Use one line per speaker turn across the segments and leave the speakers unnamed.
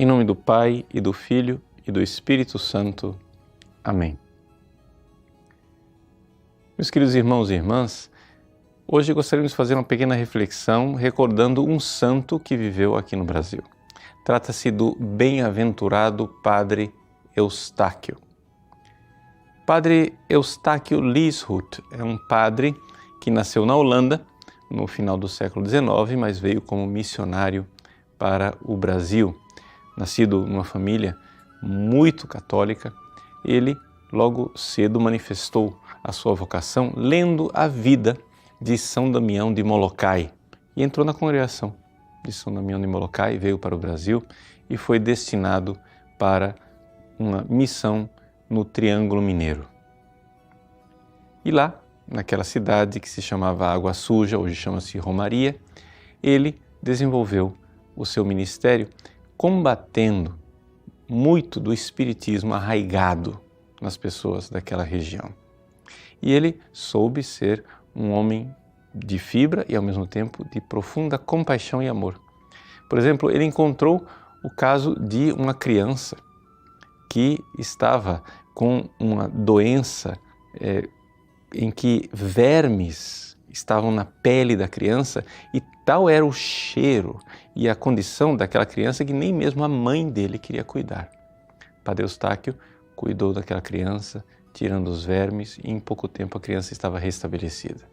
Em nome do Pai, e do Filho, e do Espírito Santo. Amém. Meus queridos irmãos e irmãs, hoje gostaríamos de fazer uma pequena reflexão recordando um santo que viveu aqui no Brasil. Trata-se do bem-aventurado Padre Eustáquio. Padre Eustáquio Lieshout é um padre que nasceu na Holanda no final do século XIX, mas veio como missionário para o Brasil. Nascido numa família muito católica, ele logo cedo manifestou a sua vocação lendo a vida de São Damião de Molokai e entrou na congregação de São Damião de Molokai, veio para o Brasil e foi destinado para uma missão no Triângulo Mineiro. E lá, naquela cidade que se chamava Água Suja, hoje chama-se Romaria, ele desenvolveu o seu ministério combatendo muito do espiritismo arraigado nas pessoas daquela região. E ele soube ser um homem de fibra e ao mesmo tempo de profunda compaixão e amor. Por exemplo, ele encontrou o caso de uma criança que estava com uma doença em que vermes estavam na pele da criança e tal era o cheiro e a condição daquela criança que nem mesmo a mãe dele queria cuidar. Padre Eustáquio cuidou daquela criança, tirando os vermes, e em pouco tempo a criança estava restabelecida.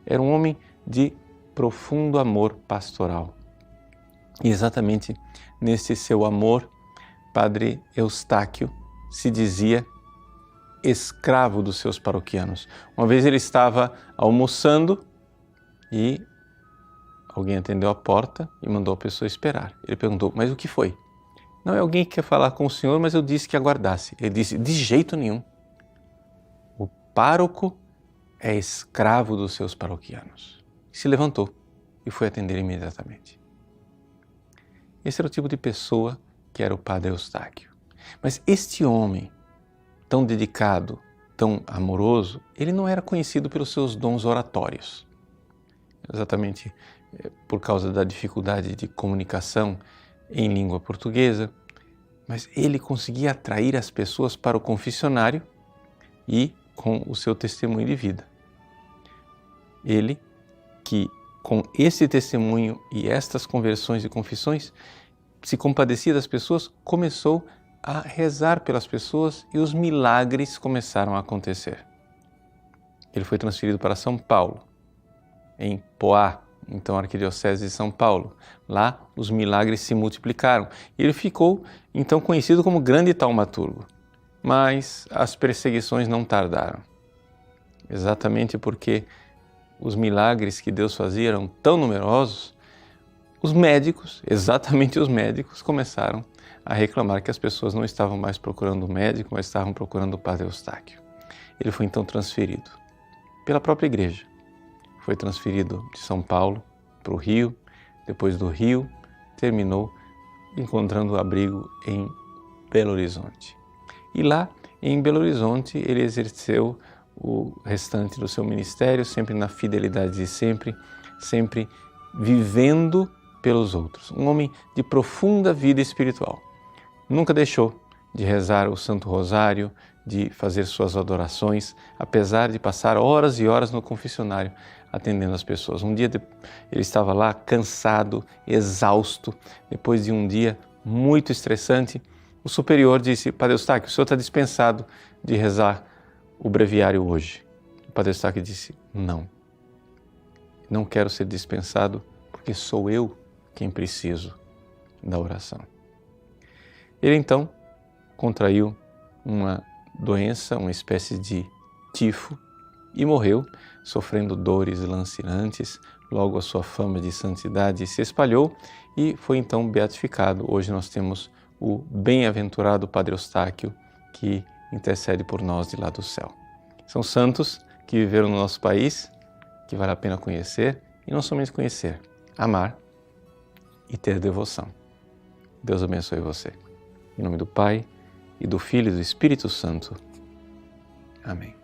Era um homem de profundo amor pastoral. E exatamente nesse seu amor, Padre Eustáquio se dizia escravo dos seus paroquianos. Uma vez ele estava almoçando e alguém atendeu a porta e mandou a pessoa esperar. Ele perguntou, mas o que foi? Não, é alguém que quer falar com o senhor, mas eu disse que aguardasse. Ele disse, de jeito nenhum. O pároco é escravo dos seus paroquianos. Se levantou e foi atender imediatamente. Esse era o tipo de pessoa que era o Padre Eustáquio. Mas este homem, tão dedicado, tão amoroso, ele não era conhecido pelos seus dons oratórios. Exatamente por causa da dificuldade de comunicação em língua portuguesa, mas ele conseguia atrair as pessoas para o confessionário e com o seu testemunho de vida. Ele que, com esse testemunho e estas conversões e confissões, se compadecia das pessoas, começou a rezar pelas pessoas e os milagres começaram a acontecer. Ele foi transferido para São Paulo, em Poá, então a Arquidiocese de São Paulo. Lá os milagres se multiplicaram. Ele ficou então conhecido como grande taumaturgo. Mas as perseguições não tardaram. Exatamente porque os milagres que Deus fazia eram tão numerosos, os médicos, exatamente os médicos, começaram a reclamar que as pessoas não estavam mais procurando o médico, mas estavam procurando o Padre Eustáquio. Ele foi então transferido pela própria igreja. Foi transferido de São Paulo para o Rio, depois do Rio terminou encontrando abrigo em Belo Horizonte. E lá em Belo Horizonte ele exerceu o restante do seu ministério, sempre na fidelidade de sempre, sempre vivendo pelos outros. Um homem de profunda vida espiritual. Nunca deixou de rezar o Santo Rosário, de fazer suas adorações, apesar de passar horas e horas no confessionário atendendo as pessoas. Um dia ele estava lá cansado, exausto, depois de um dia muito estressante, o superior disse, Padre Eustáquio, o senhor está dispensado de rezar o breviário hoje. O Padre Eustáquio disse, não quero ser dispensado porque sou eu quem preciso da oração. Ele então contraiu uma doença, uma espécie de tifo e morreu sofrendo dores lancinantes. Logo a sua fama de santidade se espalhou e foi então beatificado. Hoje nós temos o bem-aventurado Padre Eustáquio que intercede por nós de lá do céu. São santos que viveram no nosso país, que vale a pena conhecer e não somente conhecer, amar e ter devoção. Deus abençoe você. Em nome do Pai, e do Filho e do Espírito Santo. Amém.